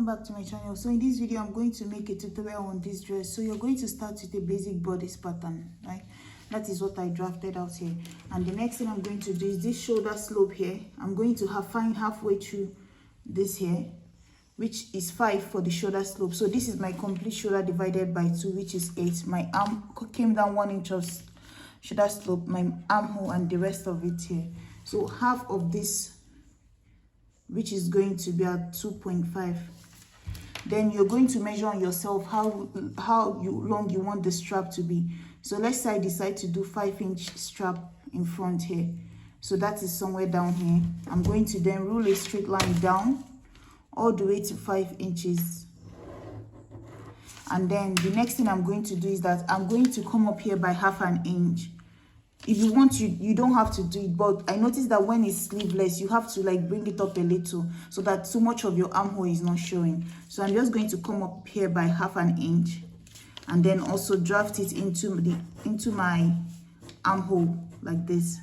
welcome back to my channel. So in this video I'm going to make a tutorial on this dress. So you're going to start with a basic bodice pattern, right? That is what I drafted out here. And the next thing I'm going to do is this shoulder slope here. I'm going to find halfway through this here, which is 5 for the shoulder slope. So this is my complete shoulder divided by 2, which is 8. My arm came down 1 inch of shoulder slope, my armhole, and the rest of it here. So half of this, which is going to be at 2.5. Then you're going to measure on yourself how long you want the strap to be. So let's say I decide to do 5-inch strap in front here. So that is somewhere down here. I'm going to then rule a straight line down all the way to 5 inches. And then the next thing I'm going to do is that I'm going to come up here by half an inch. If you want, you don't have to do it, but I noticed that when it's sleeveless, you have to like bring it up a little so that too much of your armhole is not showing. So I'm just going to come up here by half an inch and then also draft it into my armhole like this.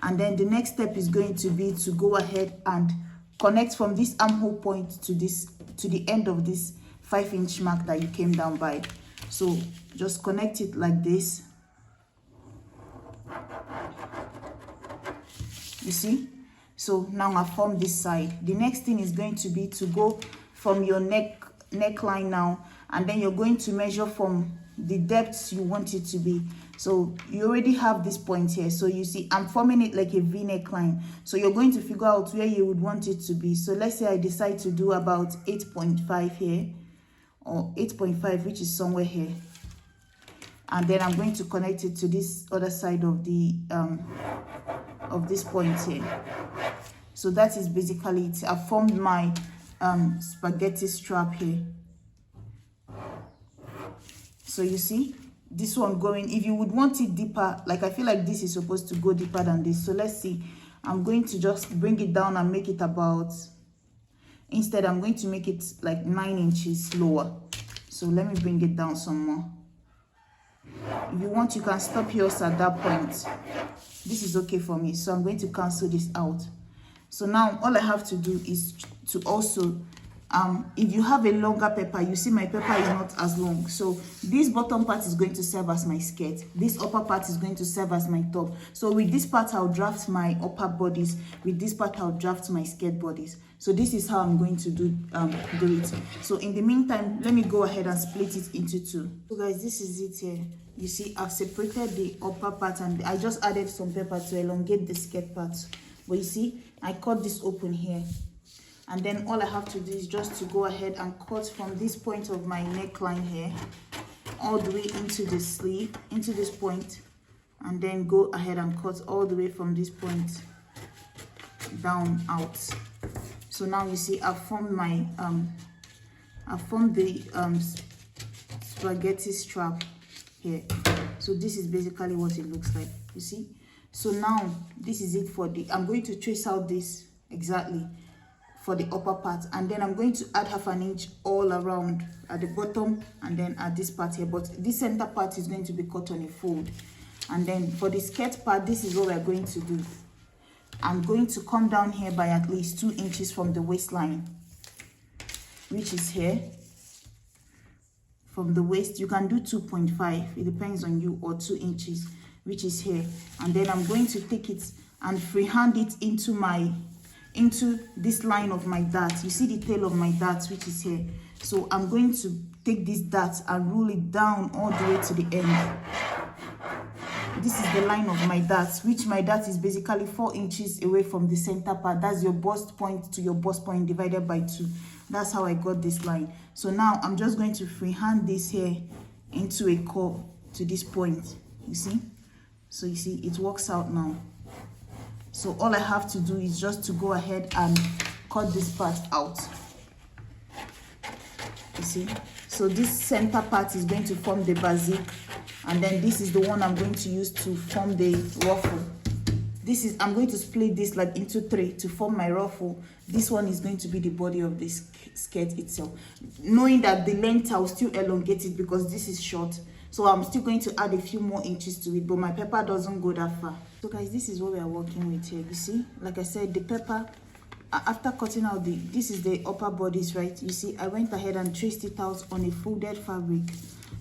And then the next step is going to be to go ahead and connect from this armhole point to the end of this 5-inch mark that you came down by. So just connect it like this. You see? So now I formed this side. The next thing is going to be to go from your neckline now, and then you're going to measure from the depth you want it to be. So you already have this point here. So you see, I'm forming it like a V neckline. So you're going to figure out where you would want it to be. So let's say I decide to do about 8.5 here, or 8.5, which is somewhere here. And then I'm going to connect it to this other side of the of this point here. So that is basically it. I formed my spaghetti strap here. So you see this one going, if you would want it deeper, like I feel like this is supposed to go deeper than this. So let's see, I'm going to just bring it down and make it about, instead I'm going to make it like 9 inches lower. So let me bring it down some more. If you want, you can stop yours at that point. This is okay for me, so I'm going to cancel this out. So now all I have to do is to also if you have a longer pepper, you see my pepper is not as long, so this bottom part is going to serve as my skirt, this upper part is going to serve as my top. So with this part I'll draft my upper bodice, with this part I'll draft my skirt bodice. So this is how I'm going to do it. So in the meantime, let me go ahead and split it into 2. So guys, this is it here. You see, I've separated the upper part and I just added some pepper to elongate the skirt part. But you see, I cut this open here. And then all I have to do is just to go ahead and cut from this point of my neckline here all the way into the sleeve, into this point, and then go ahead and cut all the way from this point down out. So now you see I've formed my spaghetti strap here. So this is basically what it looks like, you see. So now this is it for the, I'm going to trace out this exactly for the upper part, and then I'm going to add half an inch all around at the bottom and then at this part here, but this center part is going to be cut on a fold. And then for the skirt part, this is what we're going to do. I'm going to come down here by at least 2 inches from the waistline, which is here. From the waist, you can do 2.5, it depends on you, or 2 inches, which is here. And then I'm going to take it and freehand it into this line of my dart. You see the tail of my dart, which is here. So I'm going to take this dart and roll it down all the way to the end. This is the line of my dart, which my dart is basically 4 inches away from the center part. That's your bust point to your bust point divided by 2. That's how I got this line. So now I'm just going to freehand this here into a curve to this point, you see. So you see it works out now. So all I have to do is just to go ahead and cut this part out, you see. So this center part is going to form the basic, and then this is the one I'm going to use to form the ruffle. This is, I'm going to split this like into 3 to form my ruffle. This one is going to be the body of this skirt itself, knowing that the length I'll still elongate it because this is short. So I'm still going to add a few more inches to it, but my pepper doesn't go that far. So guys, this is what we are working with here. You see, like I said, the pepper after cutting out this is the upper bodice, right? You see, I went ahead and traced it out on a folded fabric.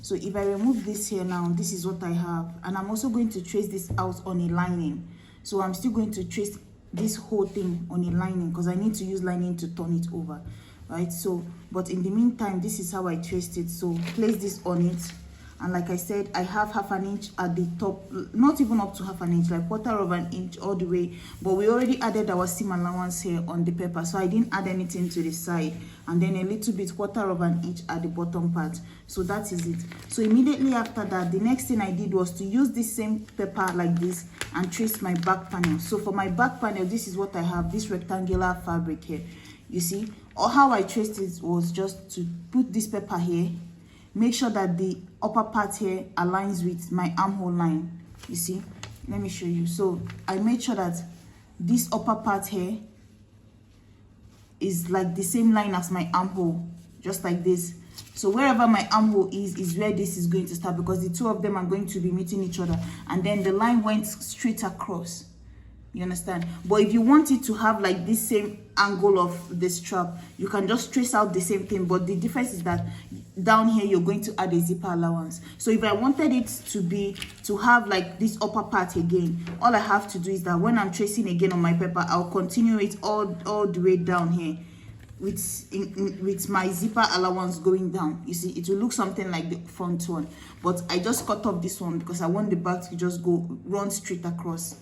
So if I remove this here now, this is what I have. And I'm also going to trace this out on a lining. So I'm still going to trace this whole thing on a lining because I need to use lining to turn it over, right? So, but in the meantime, this is how I traced it. So place this on it. And like I said, I have half an inch at the top, not even up to half an inch, like quarter of an inch all the way. But we already added our seam allowance here on the paper, so I didn't add anything to the side. And then a little bit, quarter of an inch at the bottom part. So that is it. So immediately after that, the next thing I did was to use this same paper like this and trace my back panel. So for my back panel, this is what I have, this rectangular fabric here. You see, or how I traced it was just to put this paper here. Make sure that the upper part here aligns with my armhole line. You see, let me show you. So I made sure that this upper part here is like the same line as my armhole, just like this. So wherever my armhole is where this is going to start, because the two of them are going to be meeting each other. And then the line went straight across. You understand? But if you want it to have like this same angle of the strap, you can just trace out the same thing. But the difference is that down here you're going to add a zipper allowance. So if I wanted it to have like this upper part again, all I have to do is that when I'm tracing again on my paper, I'll continue it all the way down here with my zipper allowance going down. You see, it will look something like the front one, but I just cut off this one because I want the back to just run straight across.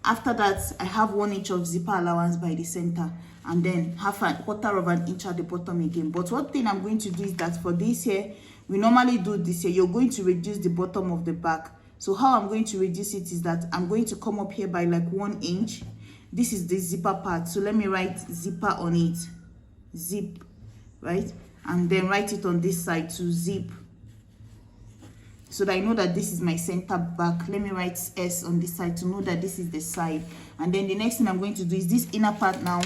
After that, I have 1 inch of zipper allowance by the center, and then quarter of an inch at the bottom again. But one thing I'm going to do is that for this here, we normally do this here, you're going to reduce the bottom of the back. So how I'm going to reduce it is that I'm going to come up here by like 1 inch. This is the zipper part, so let me write zipper on it, zip, right? And then write it on this side to zip, so that I know that this is my center back. Let me write S on this side to know that this is the side. And then the next thing I'm going to do is this inner part now.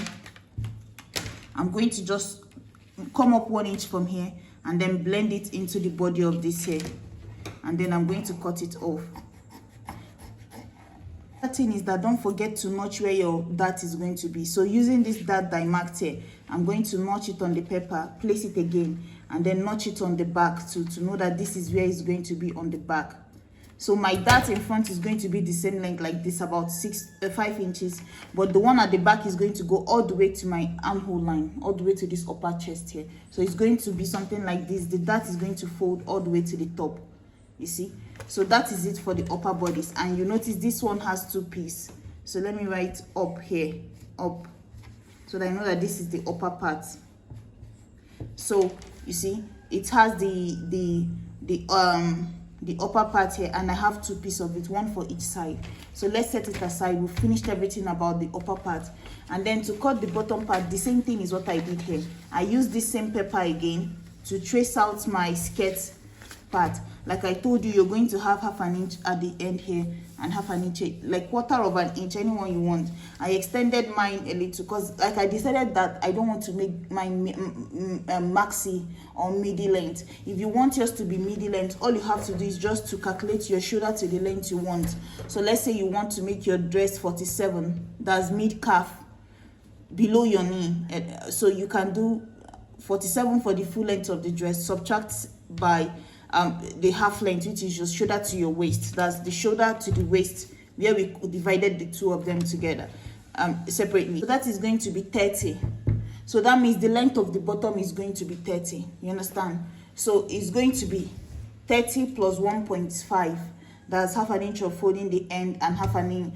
I'm going to just come up 1 inch from here and then blend it into the body of this here. And then I'm going to cut it off. The thing is that don't forget to notch where your dart is going to be. So using this dart that I marked here, I'm going to notch it on the paper, place it again, and then notch it on the back to know that this is where it's going to be on the back. So my dart in front is going to be the same length like this, about 5 inches, but the one at the back is going to go all the way to my armhole line, all the way to this upper chest here. So it's going to be something like this. The dart is going to fold all the way to the top, you see. So that is it for the upper bodice. And you notice this one has 2 pieces. So let me write up here, up, so that I know that this is the upper part. So you see, it has the upper part here, and I have 2 pieces of it, one for each side. So let's set it aside. We've finished everything about the upper part. And then to cut the bottom part, the same thing is what I did here. I used this same paper again to trace out my skirt part. Like I told you, you're going to have half an inch at the end here and half an inch, like quarter of an inch, anyone you want. I extended mine a little because like I decided that I don't want to make mine maxi or midi length. If you want yours to be midi length, all you have to do is just to calculate your shoulder to the length you want. So let's say you want to make your dress 47, that's mid calf, below your knee. So you can do 47 for the full length of the dress, subtract by the half length, which is your shoulder to your waist. That's the shoulder to the waist, where we divided the two of them together separately. So that is going to be 30. So that means the length of the bottom is going to be 30. You understand? So it's going to be 30 plus 1.5. That's half an inch of folding the end and half an inch,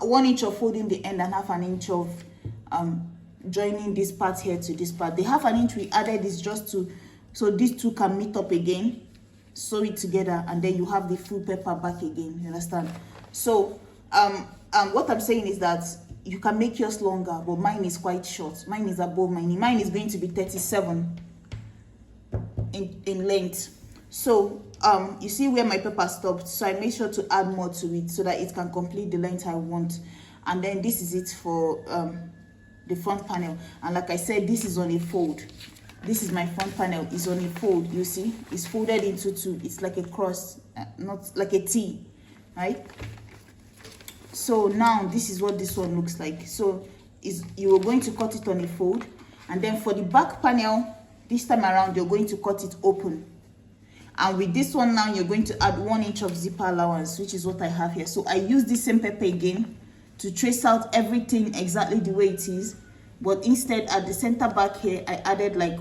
1 inch of folding the end and half an inch of joining this part here to this part. The half an inch we added is just to, so these two can meet up again, sew it together, and then you have the full paper back again. You understand? So what I'm saying is that you can make yours longer, but mine is quite short. Mine is above my knee. Mine is going to be 37 in length. So you see where my paper stopped, so I made sure to add more to it so that it can complete the length I want. And then this is it for the front panel. And like I said, this is on a fold. This is my front panel, is on a fold. You see, it's folded into two. It's like a cross, not like a T, right? So now this is what this one looks like. So is you are going to cut it on a fold, and then for the back panel this time around you're going to cut it open. And with this one now, you're going to add 1 inch of zipper allowance, which is what I have here. So I use this same paper again to trace out everything exactly the way it is, but instead at the center back here I added like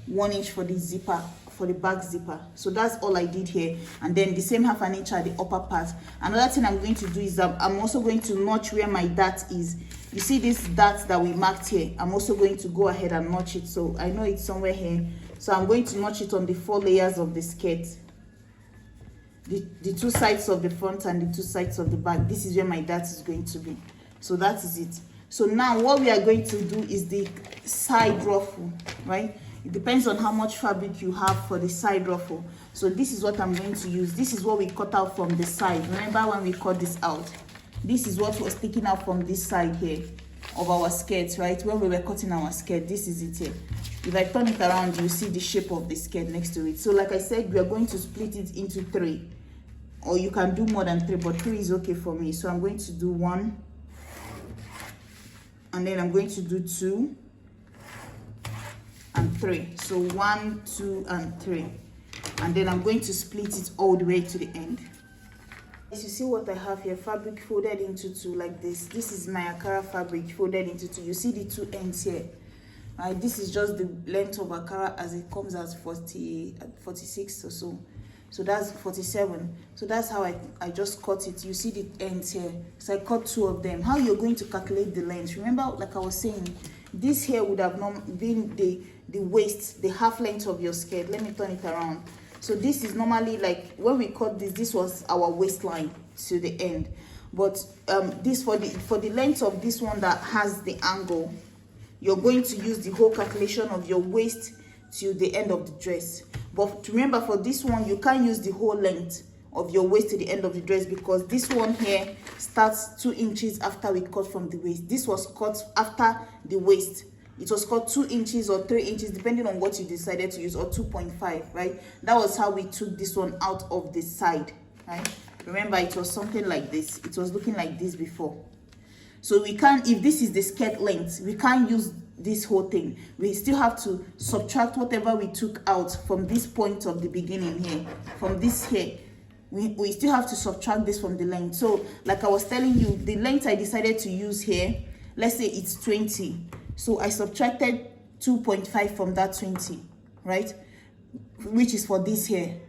1 inch for the zipper, for the back zipper. So that's all I did here, and then the same 1/2 inch at the upper part. Another thing I'm going to do is that I'm also going to notch where my dart is. You see this dart that we marked here, I'm also going to go ahead and notch it. So I know it's somewhere here, so I'm going to notch it on the 4 layers of the skirt, the 2 sides of the front and the 2 sides of the back. This is where my dart is going to be. So that is it. So now what we are going to do is the side ruffle, right? It depends on how much fabric you have for the side ruffle. So this is what I'm going to use. This is what we cut out from the side. Remember when we cut this out, this is what was sticking out from this side here of our skirt, right? When we were cutting our skirt, this is it here. If I turn it around, you see the shape of the skirt next to it. So like I said, we are going to split it into 3, or you can do more than 3, but 3 is okay for me. So I'm going to do 1, and then I'm going to do 2 and 3. So 1, 2 and 3, and then I'm going to split it all the way to the end. As you see what I have here, fabric folded into 2 like this. This is my Akara fabric folded into 2. You see the 2 ends here, right? This is just the length of Akara as it comes as 46 or so. So that's 47. So that's how I just cut it. You see the ends here. So I cut 2 of them. How you're going to calculate the length? Remember, like I was saying, this here would have been the waist, the half length of your skirt. Let me turn it around. So this is normally, like when we cut this was our waistline to the end. But this for the length of this one that has the angle, you're going to use the whole calculation of your waist to the end of the dress. But remember, for this one you can't use the whole length of your waist to the end of the dress, because this one here starts 2 inches after we cut from the waist. This was cut after the waist. It was cut 2 inches or 3 inches depending on what you decided to use, or 2.5, right? That was how we took this one out of the side, right? Remember, it was something like this. It was looking like this before. So we can't, if this is the skirt length, we can't use this whole thing. We still have to subtract whatever we took out from this point of the beginning here, from this here. We still have to subtract this from the length. So like I was telling you, the length I decided to use here, let's say it's 20. So I subtracted 2.5 from that 20, right? Which is for this here,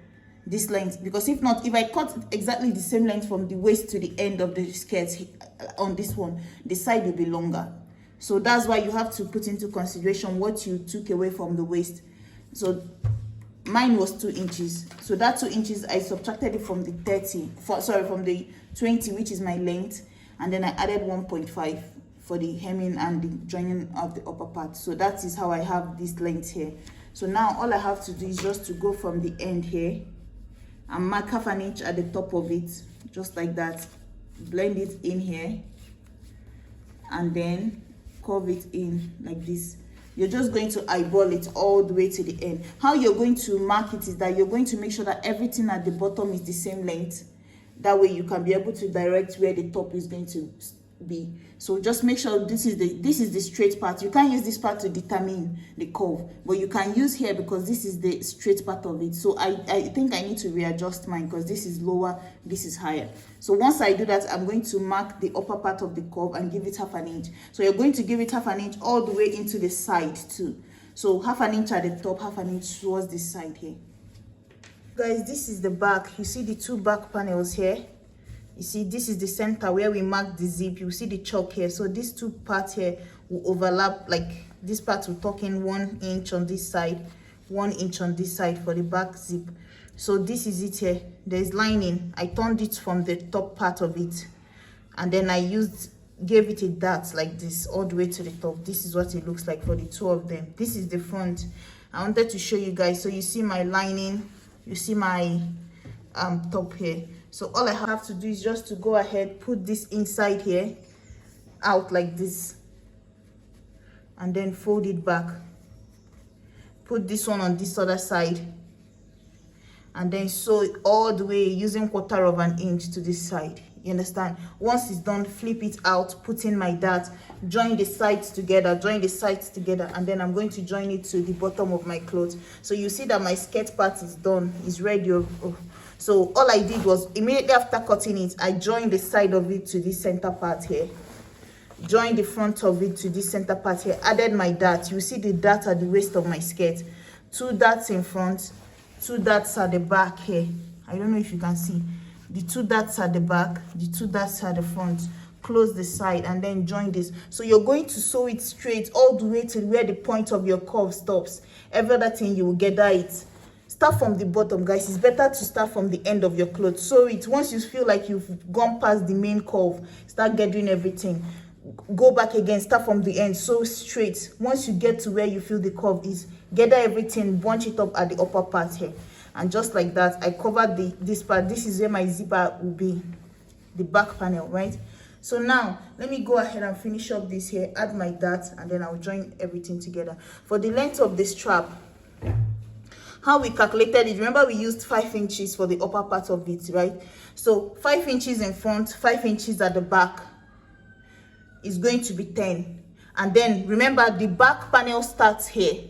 this length. Because if not, if I cut exactly the same length from the waist to the end of the skirt on this one, the side will be longer. So that's why you have to put into consideration what you took away from the waist. So mine was 2 inches. So that 2 inches, I subtracted it from the from the 20, which is my length. And then I added 1.5 for the hemming and the joining of the upper part. So that is how I have this length here. So now all I have to do is just to go from the end here and mark 1/2 inch at the top of it, just like that. Blend it in here and then curve it in like this. You're just going to eyeball it all the way to the end. How you're going to mark it is that you're going to make sure that everything at the bottom is the same length. That way you can be able to direct where the top is going to be. So just make sure this is the straight part. You can't use this part to determine the curve, but you can use here because this is the straight part of it. So I think I need to readjust mine because this is lower, this is higher. So once I do that, I'm going to mark the upper part of the curve and give it 1/2 inch. So you're going to give it 1/2 inch all the way into the side too. So 1/2 inch at the top, 1/2 inch towards this side here. Guys, this is the back. You see the 2 back panels here. You see, this is the center where we marked the zip. You see the chalk here. So these 2 parts here will overlap. Like this part will tuck in 1 inch on this side, 1 inch on this side for the back zip. So this is it here. There's lining. I turned it from the top part of it, and then I gave it a dart like this all the way to the top. This is what it looks like for the 2 of them. This is the front. I wanted to show you guys. So you see my lining, you see my top here. So all I have to do is just to go ahead, put this inside here out like this, and then fold it back. Put this one on this other side, and then sew it all the way using 1/4 inch to this side. You understand? Once it's done, flip it out, put in my dart, join the sides together, and then I'm going to join it to the bottom of my clothes. So you see that my skirt part is done, is ready. So all I did was immediately after cutting it, I joined the side of it to this center part here, join the front of it to this center part here, added my dart. You see the dart at the waist of my skirt, 2 darts in front, 2 darts at the back here. I don't know if you can see the 2 darts at the back, the 2 darts at the front. Close the side and then join this. So you're going to sew it straight all the way to where the point of your curve stops. Every other thing you will gather it. Start from the bottom, guys. It's better to start from the end of your clothes. Sew it. Once you feel like you've gone past the main curve, start gathering everything. Go back again, start from the end, sew straight. Once you get to where you feel the curve is, gather everything, bunch it up at the upper part here. And just like that, I covered this part. This is where my zipper will be, the back panel, right? So now let me go ahead and finish up this here, add my dart, and then I'll join everything together. For the length of the strap, how we calculated it, remember we used 5 inches for the upper part of it, right? So 5 inches in front, 5 inches at the back is going to be 10. And then remember the back panel starts here,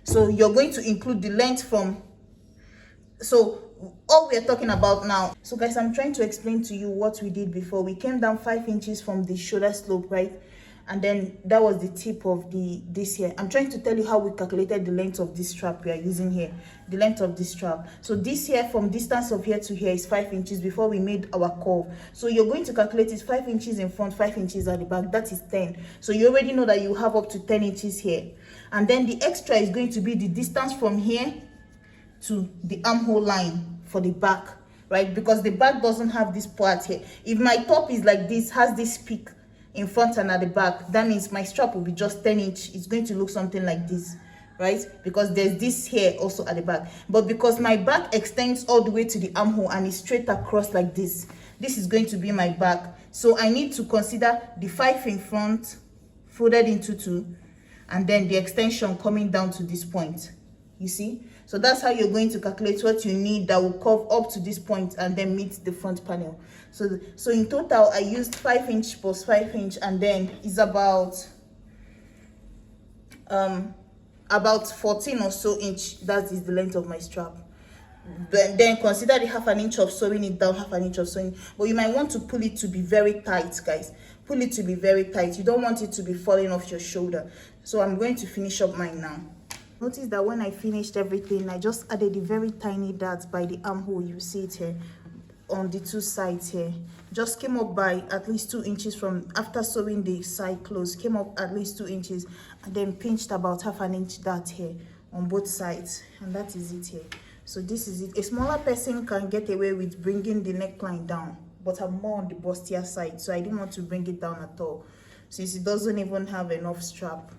so you're going to include the length from, so all we are talking about now. So guys, I'm trying to explain to you what we did before. We came down 5 inches from the shoulder slope, right? And then that was the tip of this here. I'm trying to tell you how we calculated the length of this strap we are using here, the length of this strap. So this here, from distance of here to here, is 5 inches before we made our curve. So you're going to calculate it 5 inches in front, 5 inches at the back. That is 10. So you already know that you have up to 10 inches here. And then the extra is going to be the distance from here to the armhole line for the back, right? Because the back doesn't have this part here. If my top is like this, has this peak in front and at the back, that means my strap will be just 10 inch. It's going to look something like this, right? Because there's this here also at the back. But because my back extends all the way to the armhole and is straight across like this, this is going to be my back. So I need to consider the 5 in front folded into 2, and then the extension coming down to this point. You see? So that's how you're going to calculate what you need that will curve up to this point and then meet the front panel. So in total, I used 5 inch plus 5 inch, and then it's about 14 or so inch. That is the length of my strap. But then consider the half an inch of sewing it down, half an inch of sewing. But you might want to pull it to be very tight, guys. Pull it to be very tight. You don't want it to be falling off your shoulder. So I'm going to finish up mine now. Notice that when I finished everything, I just added a very tiny dart by the armhole. You see it here on the 2 sides here. Just came up by at least 2 inches from after sewing the side close. Came up at least 2 inches, and then pinched about half an inch dart here on both sides, and that is it here. So this is it. A smaller person can get away with bringing the neckline down, but I'm more on the bustier side, so I didn't want to bring it down at all, since it doesn't even have enough strap.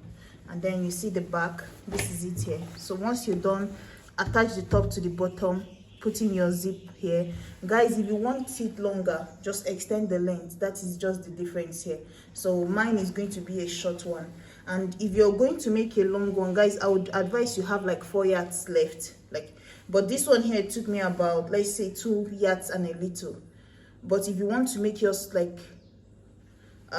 And then you see the back. This is it here. So once you're done, attach the top to the bottom, put in your zip here. Guys, if you want it longer, just extend the length. That is just the difference here. So mine is going to be a short one, and if you're going to make a long one, guys, I would advise you have like 4 yards left, but this one here took me about, let's say, 2 yards and a little. But if you want to make yours like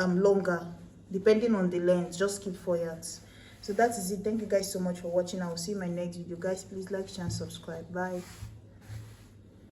longer, depending on the length, just keep 4 yards. So that is it. Thank you guys so much for watching. I will see you in my next video. Guys, please like, share, and subscribe. Bye.